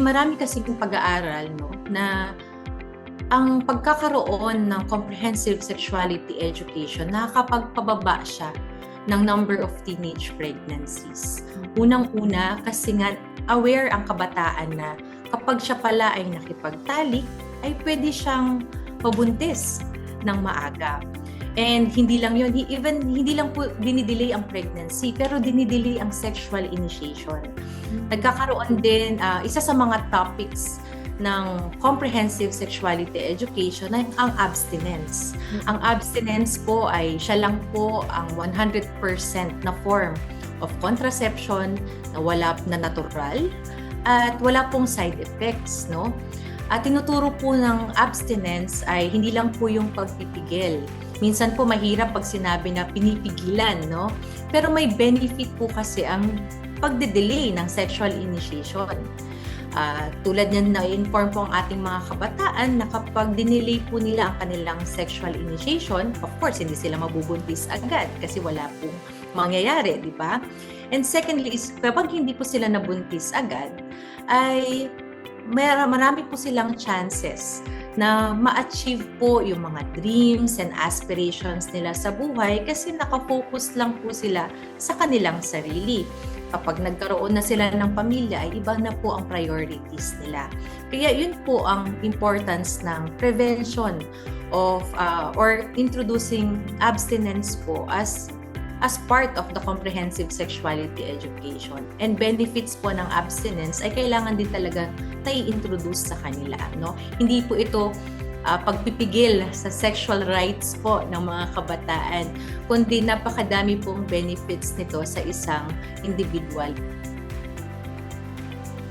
marami kasing pag-aaral, no, na ang pagkakaroon ng comprehensive sexuality education, nakakapagpababa siya ng number of teenage pregnancies. Unang-una, kasi nga aware ang kabataan na kapag siya pala ay nakipagtalik, ay pwede siyang mabuntis ng maaga. And hindi lang yun, hindi lang po dinidelay ang pregnancy, pero dinidelay ang sexual initiation. Nagkakaroon din, isa sa mga topics ng comprehensive sexuality education ay ang abstinence. Ang abstinence po ay siya lang po ang 100% na form of contraception na wala na natural at wala pong side effects, no? At tinuturo po ng abstinence ay hindi lang po yung pagpipigil. Minsan po mahirap pag sinabi na pinipigilan, no? Pero may benefit po kasi ang pagde-delay ng sexual initiation. Tulad niyan, na-inform po ang ating mga kabataan na kapag dinelay po nila ang kanilang sexual initiation, of course, hindi sila mabubuntis agad kasi wala pong mangyayari, di ba? And secondly is, kapag hindi po sila nabuntis agad, ay marami po silang chances na ma-achieve po yung mga dreams and aspirations nila sa buhay kasi nakafocus lang po sila sa kanilang sarili. Kapag nagkaroon na sila ng pamilya, ay iba na po ang priorities nila. Kaya yun po ang importance ng prevention of or introducing abstinence po as part of the comprehensive sexuality education. And benefits po ng abstinence ay kailangan din talaga i-introduce sa kanila, no? Hindi po ito pagpipigil sa sexual rights po ng mga kabataan, kundi napakadami pong benefits nito sa isang individual.